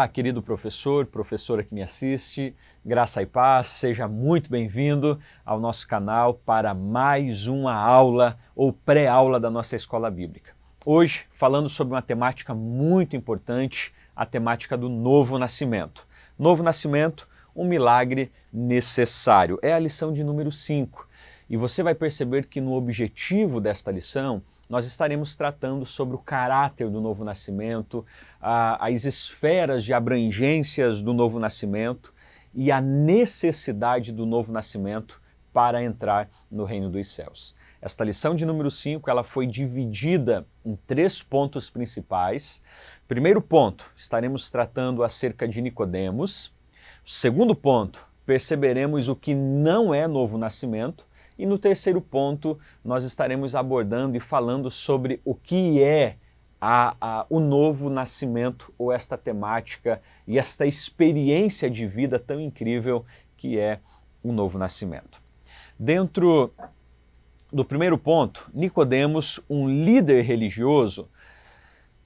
Olá, querido professor, professora que me assiste, graça e paz, seja muito bem-vindo ao nosso canal para mais uma aula ou pré-aula da nossa escola bíblica. Hoje, falando sobre uma temática muito importante, a temática do novo nascimento. Novo nascimento, um milagre necessário. É a lição de número 5. E você vai perceber que no objetivo desta lição, nós estaremos tratando sobre o caráter do novo nascimento, as esferas de abrangências do novo nascimento e a necessidade do novo nascimento para entrar no reino dos céus. Esta lição de número 5, ela foi dividida em 3 pontos principais. Primeiro ponto, estaremos tratando acerca de Nicodemos. Segundo ponto, perceberemos o que não é novo nascimento. E no terceiro ponto, nós estaremos abordando e falando sobre o que é o novo nascimento ou esta temática e esta experiência de vida tão incrível que é o novo nascimento. Dentro do primeiro ponto, Nicodemos, um líder religioso,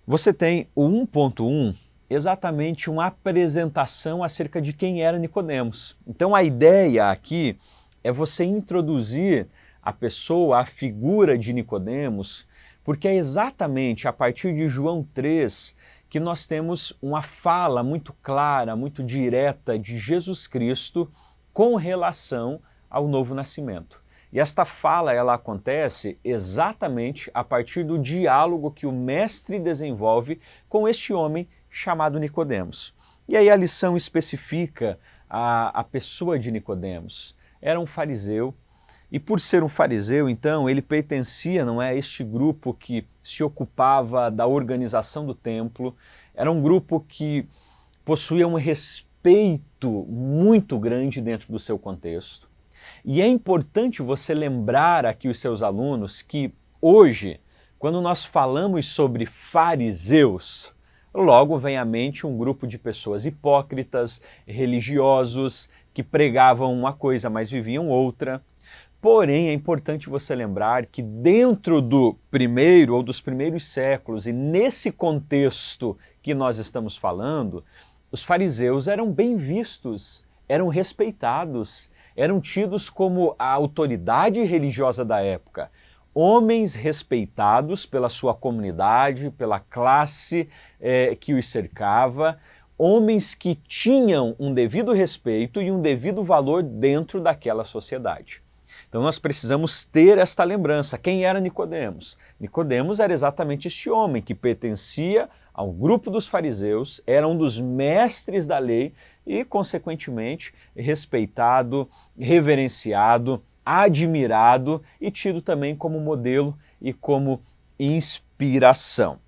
você tem o 1.1, exatamente uma apresentação acerca de quem era Nicodemos. Então a ideia aqui é você introduzir a pessoa, a figura de Nicodemos, porque é exatamente a partir de João 3 que nós temos uma fala muito clara, muito direta de Jesus Cristo com relação ao novo nascimento. E esta fala, ela acontece exatamente a partir do diálogo que o mestre desenvolve com este homem chamado Nicodemos. E aí a lição especifica a pessoa de Nicodemos. Era um fariseu, e por ser um fariseu, então, ele pertencia, não é, a este grupo que se ocupava da organização do templo, era um grupo que possuía um respeito muito grande dentro do seu contexto. E é importante você lembrar aqui os seus alunos que hoje, quando nós falamos sobre fariseus, logo vem à mente um grupo de pessoas hipócritas, religiosos, que pregavam uma coisa, mas viviam outra. Porém, é importante você lembrar que dentro do primeiro ou dos primeiros séculos, e nesse contexto que nós estamos falando, os fariseus eram bem vistos, eram respeitados, eram tidos como a autoridade religiosa da época. Homens respeitados pela sua comunidade, pela classe que os cercava, homens que tinham um devido respeito e um devido valor dentro daquela sociedade. Então nós precisamos ter esta lembrança. Quem era Nicodemos? Nicodemos era exatamente este homem que pertencia ao grupo dos fariseus, era um dos mestres da lei e, consequentemente, respeitado, reverenciado, admirado e tido também como modelo e como inspiração.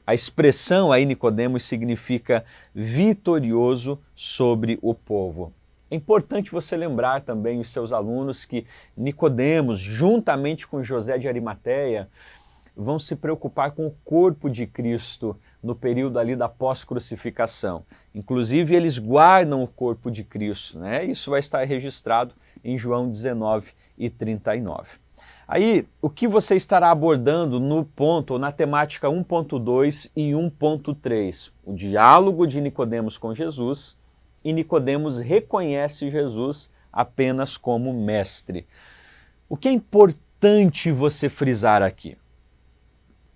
A expressão aí Nicodemos significa vitorioso sobre o povo. É importante você lembrar também os seus alunos que Nicodemos, juntamente com José de Arimateia, vão se preocupar com o corpo de Cristo no período ali da pós-crucificação. Inclusive eles guardam o corpo de Cristo, né? Isso vai estar registrado em João 19 e 39. Aí, o que você estará abordando no ponto, ou na temática 1.2 e 1.3? O diálogo de Nicodemos com Jesus, e Nicodemos reconhece Jesus apenas como mestre. O que é importante você frisar aqui?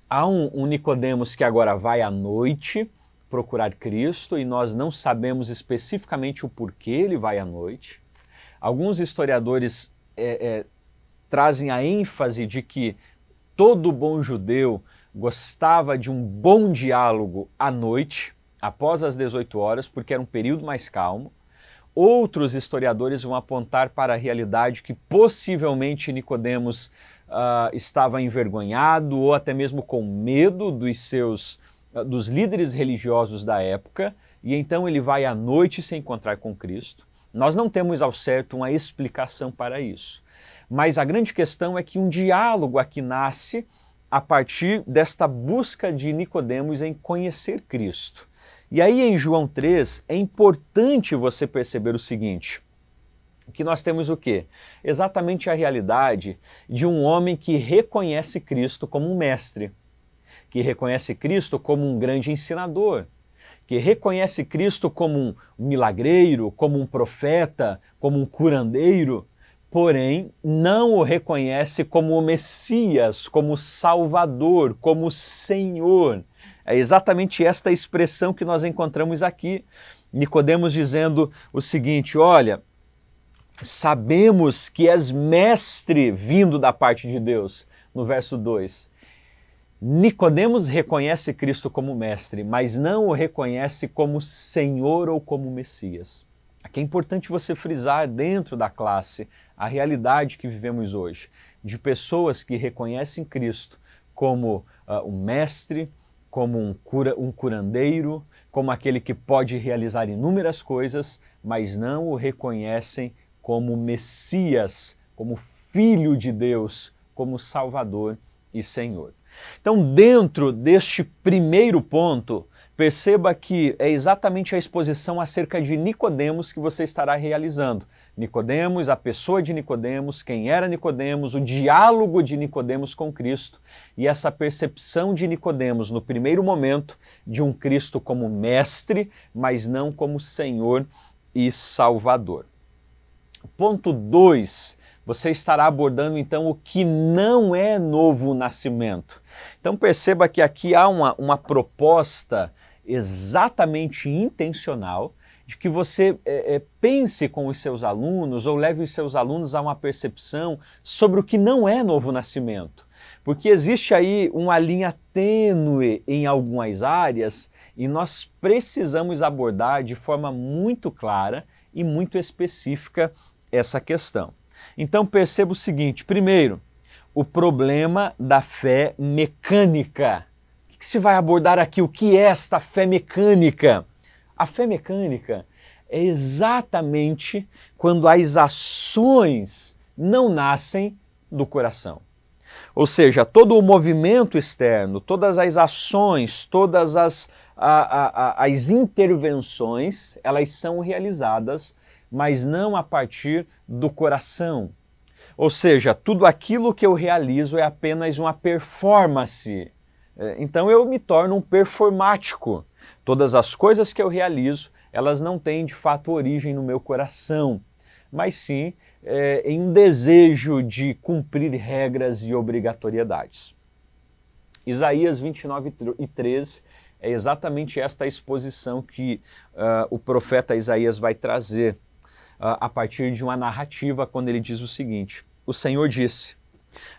Há um Nicodemos que agora vai à noite procurar Cristo, e nós não sabemos especificamente o porquê ele vai à noite. Alguns historiadores trazem a ênfase de que todo bom judeu gostava de um bom diálogo à noite, após as 18 horas, porque era um período mais calmo. Outros historiadores vão apontar para a realidade que possivelmente Nicodemos estava envergonhado ou até mesmo com medo dos líderes religiosos da época, e então ele vai à noite se encontrar com Cristo. Nós não temos ao certo uma explicação para isso. Mas a grande questão é que um diálogo aqui nasce a partir desta busca de Nicodemos em conhecer Cristo. E aí em João 3 é importante você perceber o seguinte, que nós temos o quê? Exatamente a realidade de um homem que reconhece Cristo como um mestre, que reconhece Cristo como um grande ensinador, que reconhece Cristo como um milagreiro, como um profeta, como um curandeiro, porém não o reconhece como o Messias, como o Salvador, como o Senhor. É exatamente esta expressão que nós encontramos aqui. Nicodemos dizendo o seguinte: olha, sabemos que és mestre vindo da parte de Deus, no verso 2. Nicodemos reconhece Cristo como mestre, mas não o reconhece como Senhor ou como Messias. Aqui é importante você frisar dentro da classe a realidade que vivemos hoje, de pessoas que reconhecem Cristo como um mestre, como um curandeiro, como aquele que pode realizar inúmeras coisas, mas não o reconhecem como Messias, como Filho de Deus, como Salvador e Senhor. Então, dentro deste primeiro ponto, perceba que é exatamente a exposição acerca de Nicodemos que você estará realizando. Nicodemos, a pessoa de Nicodemos, quem era Nicodemos, o diálogo de Nicodemos com Cristo e essa percepção de Nicodemos no primeiro momento de um Cristo como mestre, mas não como Senhor e Salvador. Ponto 2, você estará abordando então o que não é novo nascimento. Então perceba que aqui há uma proposta exatamente intencional de que você pense com os seus alunos ou leve os seus alunos a uma percepção sobre o que não é novo nascimento. Porque existe aí uma linha tênue em algumas áreas e nós precisamos abordar de forma muito clara e muito específica essa questão. Então perceba o seguinte: primeiro, o problema da fé mecânica. O que se vai abordar aqui? O que é esta fé mecânica? A fé mecânica é exatamente quando as ações não nascem do coração. Ou seja, todo o movimento externo, todas as ações, todas as intervenções, elas são realizadas, mas não a partir do coração. Ou seja, tudo aquilo que eu realizo é apenas uma performance. Então eu me torno um performático. Todas as coisas que eu realizo, elas não têm de fato origem no meu coração, mas sim em um desejo de cumprir regras e obrigatoriedades. Isaías 29:13 é exatamente esta exposição que o profeta Isaías vai trazer a partir de uma narrativa, quando ele diz o seguinte: o Senhor disse: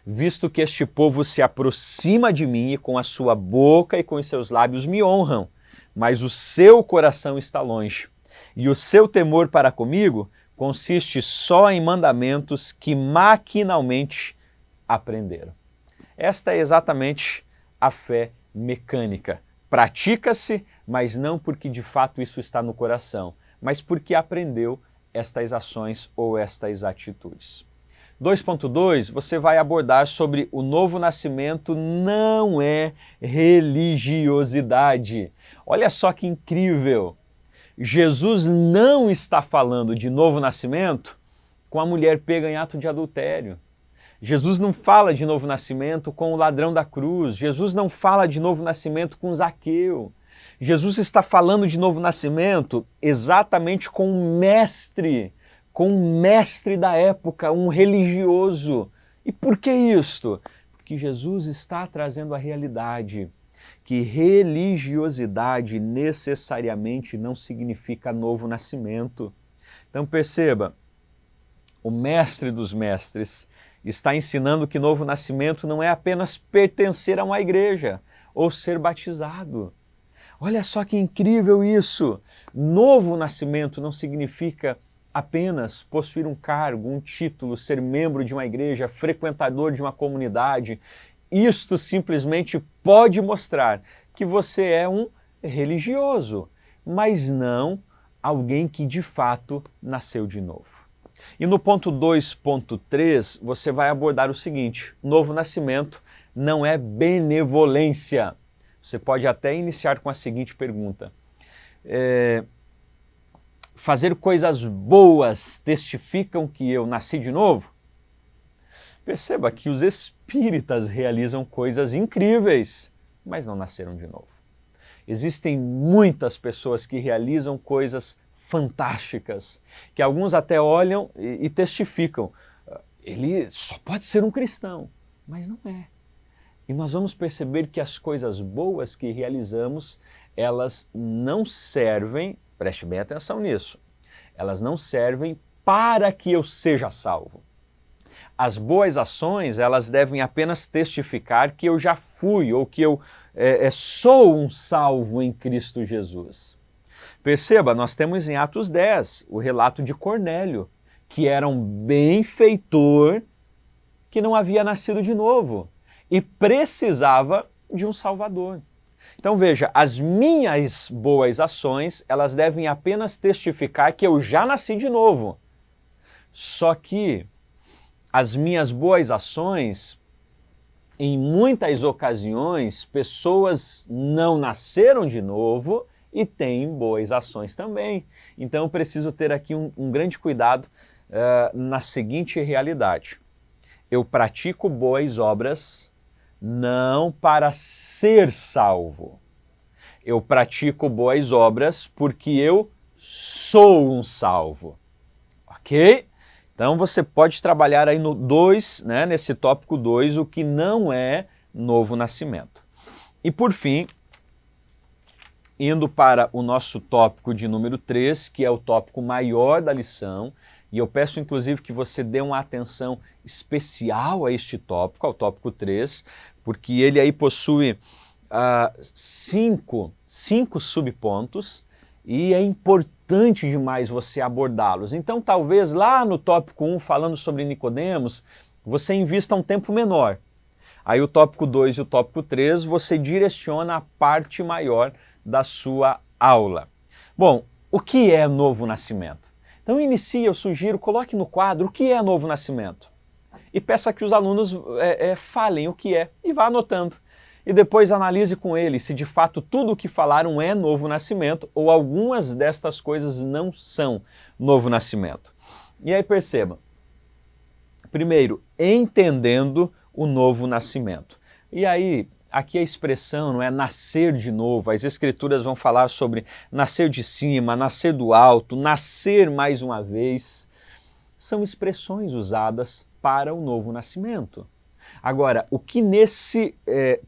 visto que este povo se aproxima de mim e com a sua boca e com os seus lábios me honram, mas o seu coração está longe, e o seu temor para comigo consiste só em mandamentos que maquinalmente aprenderam. Esta é exatamente a fé mecânica. Pratica-se, mas não porque de fato isso está no coração, mas porque aprendeu estas ações ou estas atitudes. 2.2, você vai abordar sobre o novo nascimento não é religiosidade. Olha só que incrível! Jesus não está falando de novo nascimento com a mulher pega em ato de adultério. Jesus não fala de novo nascimento com o ladrão da cruz. Jesus não fala de novo nascimento com Zaqueu. Jesus está falando de novo nascimento exatamente com um mestre da época, um religioso. E por que isto? Porque Jesus está trazendo a realidade que religiosidade necessariamente não significa novo nascimento. Então perceba, o mestre dos mestres está ensinando que novo nascimento não é apenas pertencer a uma igreja ou ser batizado. Olha só que incrível isso! Novo nascimento não significa apenas possuir um cargo, um título, ser membro de uma igreja, frequentador de uma comunidade. Isto simplesmente pode mostrar que você é um religioso, mas não alguém que de fato nasceu de novo. E no ponto 2.3 você vai abordar o seguinte: novo nascimento não é benevolência. Você pode até iniciar com a seguinte pergunta: fazer coisas boas testificam que eu nasci de novo? Perceba que os espíritas realizam coisas incríveis, mas não nasceram de novo. Existem muitas pessoas que realizam coisas fantásticas, que alguns até olham e testificam. Ele só pode ser um cristão, mas não é. E nós vamos perceber que as coisas boas que realizamos, elas não servem, preste bem atenção nisso, elas não servem para que eu seja salvo. As boas ações, elas devem apenas testificar que eu já fui ou que eu sou um salvo em Cristo Jesus. Perceba, nós temos em Atos 10 o relato de Cornélio, que era um benfeitor que não havia nascido de novo e precisava de um Salvador. Então veja, as minhas boas ações, elas devem apenas testificar que eu já nasci de novo. Só que as minhas boas ações, em muitas ocasiões, pessoas não nasceram de novo e têm boas ações também. Então eu preciso ter aqui um grande cuidado na seguinte realidade. Eu pratico boas obras não para ser salvo. Eu pratico boas obras porque eu sou um salvo. Ok? Então você pode trabalhar aí no 2, né, nesse tópico 2, o que não é novo nascimento. E por fim, indo para o nosso tópico de número 3, que é o tópico maior da lição, e eu peço inclusive que você dê uma atenção especial a este tópico, ao tópico 3, porque ele aí possui 5 subpontos e é importante demais você abordá-los. Então talvez lá no tópico 1, falando sobre Nicodemos, você invista um tempo menor. Aí o tópico 2 e o tópico 3 você direciona a parte maior da sua aula. Bom, o que é novo nascimento? Então inicie, eu sugiro, coloque no quadro o que é novo nascimento. E peça que os alunos falem o que é e vá anotando. E depois analise com eles se de fato tudo o que falaram é novo nascimento ou algumas destas coisas não são novo nascimento. E aí perceba, primeiro, entendendo o novo nascimento. E aí, aqui a expressão não é nascer de novo, as escrituras vão falar sobre nascer de cima, nascer do alto, nascer mais uma vez. São expressões usadas para o novo nascimento. Agora, o que nesse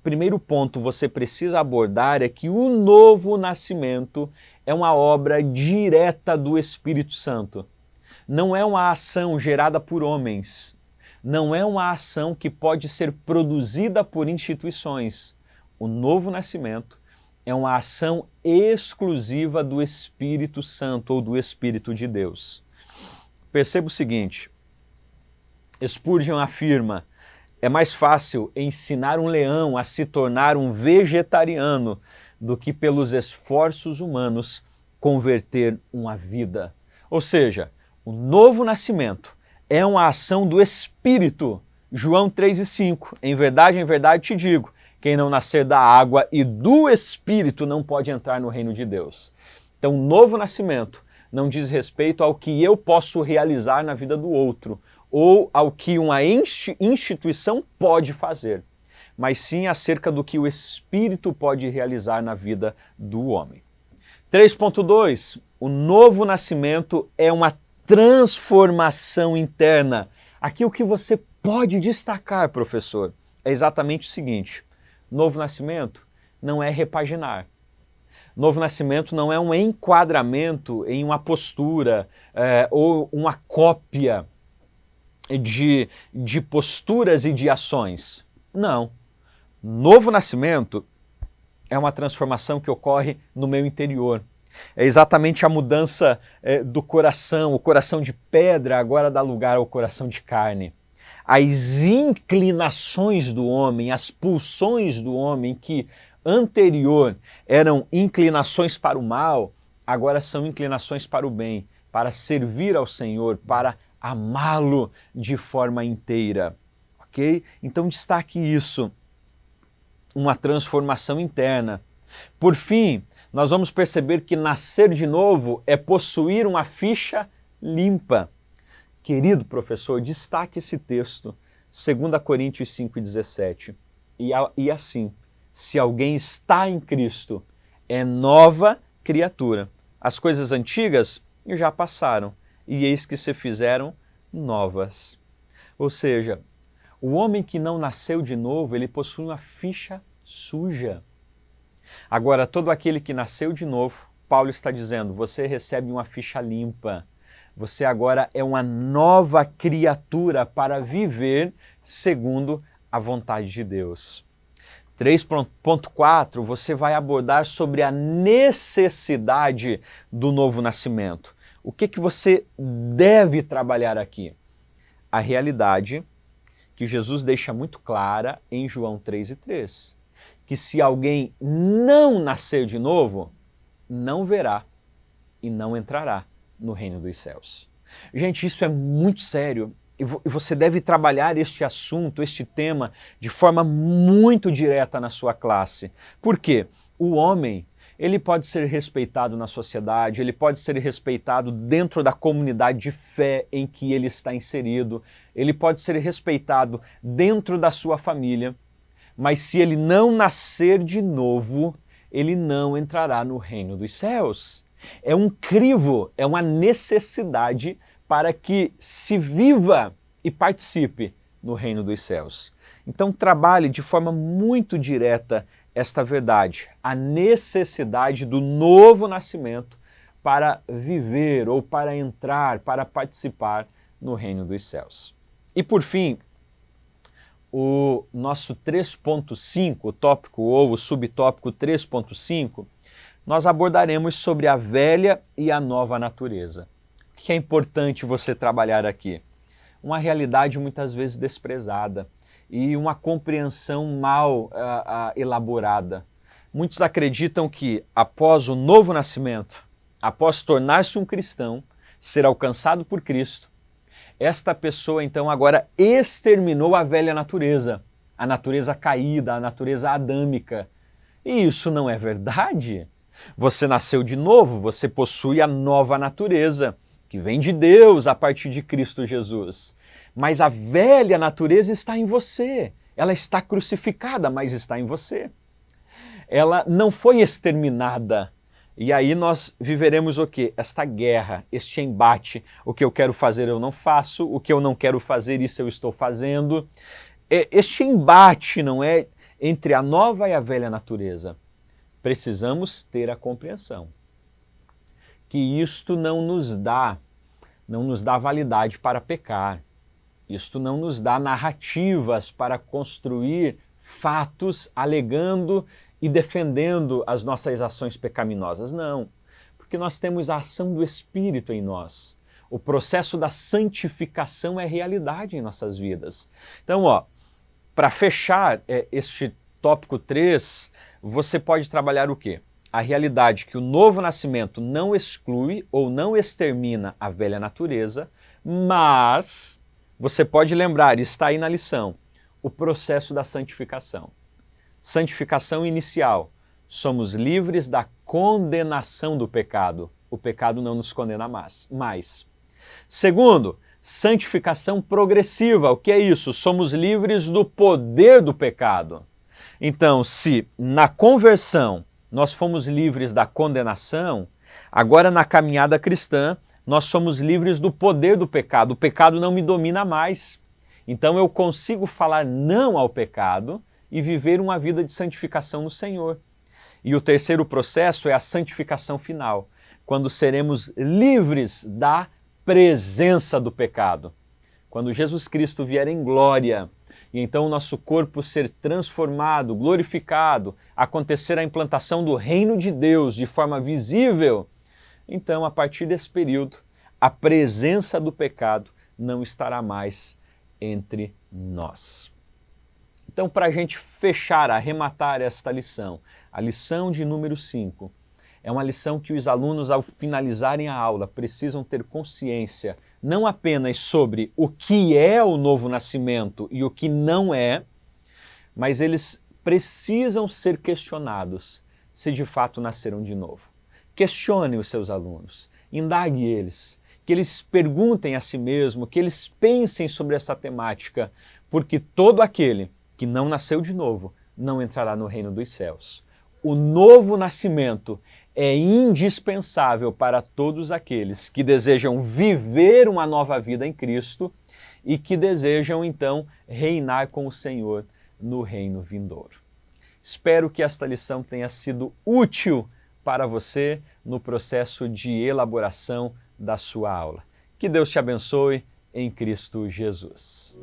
primeiro ponto você precisa abordar é que o novo nascimento é uma obra direta do Espírito Santo. Não é uma ação gerada por homens. Não é uma ação que pode ser produzida por instituições. O novo nascimento é uma ação exclusiva do Espírito Santo ou do Espírito de Deus. Perceba o seguinte, Spurgeon afirma: é mais fácil ensinar um leão a se tornar um vegetariano do que pelos esforços humanos converter uma vida. Ou seja, o novo nascimento é uma ação do Espírito. João 3,5, em verdade te digo, quem não nascer da água e do Espírito não pode entrar no reino de Deus. Então, o novo nascimento não diz respeito ao que eu posso realizar na vida do outro, ou ao que uma instituição pode fazer, mas sim acerca do que o Espírito pode realizar na vida do homem. 3.2, o novo nascimento é uma transformação interna. Aqui o que você pode destacar, professor, é exatamente o seguinte: novo nascimento não é repaginar. Novo nascimento não é um enquadramento em uma postura ou uma cópia de posturas e de ações. Não. Novo nascimento é uma transformação que ocorre no meu interior. É exatamente a mudança do coração, o coração de pedra agora dá lugar ao coração de carne. As inclinações do homem, as pulsões do homem que anterior eram inclinações para o mal, agora são inclinações para o bem, para servir ao Senhor, para amá-lo de forma inteira, ok? Então destaque isso, uma transformação interna. Por fim, nós vamos perceber que nascer de novo é possuir uma ficha limpa. Querido professor, destaque esse texto, 2 Coríntios 5,17. E assim, se alguém está em Cristo, é nova criatura. As coisas antigas já passaram, e eis que se fizeram novas. Ou seja, o homem que não nasceu de novo, ele possui uma ficha suja. Agora, todo aquele que nasceu de novo, Paulo está dizendo, você recebe uma ficha limpa. Você agora é uma nova criatura para viver segundo a vontade de Deus. 3.4, você vai abordar sobre a necessidade do novo nascimento. O que você deve trabalhar aqui? A realidade que Jesus deixa muito clara em João 3:3, que se alguém não nascer de novo, não verá e não entrará no reino dos céus. Gente, isso é muito sério e você deve trabalhar este assunto, este tema, de forma muito direta na sua classe. Por quê? O homem, ele pode ser respeitado na sociedade, ele pode ser respeitado dentro da comunidade de fé em que ele está inserido, ele pode ser respeitado dentro da sua família, mas se ele não nascer de novo, ele não entrará no reino dos céus. É um crivo, é uma necessidade para que se viva e participe no reino dos céus. Então trabalhe de forma muito direta esta verdade, a necessidade do novo nascimento para viver ou para entrar, para participar no reino dos céus. E por fim, o nosso 3.5, o tópico ou o subtópico 3.5, nós abordaremos sobre a velha e a nova natureza. O que é importante você trabalhar aqui? Uma realidade muitas vezes desprezada e uma compreensão mal elaborada. Muitos acreditam que após o novo nascimento, após tornar-se um cristão, ser alcançado por Cristo, esta pessoa então agora exterminou a velha natureza, a natureza caída, a natureza adâmica. E isso não é verdade. Você nasceu de novo, você possui a nova natureza, que vem de Deus a partir de Cristo Jesus. Mas a velha natureza está em você. Ela está crucificada, mas está em você. Ela não foi exterminada. E aí nós viveremos o quê? Esta guerra, este embate. O que eu quero fazer eu não faço, o que eu não quero fazer isso eu estou fazendo. Este embate, não é, entre a nova e a velha natureza. Precisamos ter a compreensão que isto não nos dá validade para pecar. Isto não nos dá narrativas para construir fatos alegando e defendendo as nossas ações pecaminosas. Não, porque nós temos a ação do Espírito em nós. O processo da santificação é realidade em nossas vidas. Então, para fechar este tópico 3, você pode trabalhar o quê? A realidade que o novo nascimento não exclui ou não extermina a velha natureza, mas você pode lembrar, está aí na lição, o processo da santificação. Santificação inicial, somos livres da condenação do pecado. O pecado não nos condena mais. Segundo, santificação progressiva. O que é isso? Somos livres do poder do pecado. Então, se na conversão nós fomos livres da condenação, agora na caminhada cristã nós somos livres do poder do pecado. O pecado não me domina mais. Então eu consigo falar não ao pecado e viver uma vida de santificação no Senhor. E o terceiro processo é a santificação final, quando seremos livres da presença do pecado. Quando Jesus Cristo vier em glória, e então o nosso corpo ser transformado, glorificado, acontecer a implantação do reino de Deus de forma visível, então a partir desse período, a presença do pecado não estará mais entre nós. Então, para a gente fechar, arrematar esta lição, a lição de número 5, é uma lição que os alunos, ao finalizarem a aula, precisam ter consciência não apenas sobre o que é o novo nascimento e o que não é, mas eles precisam ser questionados se de fato nasceram de novo. Questione os seus alunos, indague eles, que eles perguntem a si mesmos, que eles pensem sobre essa temática, porque todo aquele que não nasceu de novo não entrará no reino dos céus. o novo nascimento é indispensável para todos aqueles que desejam viver uma nova vida em Cristo e que desejam, então, reinar com o Senhor no reino vindouro. Espero que esta lição tenha sido útil para você no processo de elaboração da sua aula. Que Deus te abençoe em Cristo Jesus.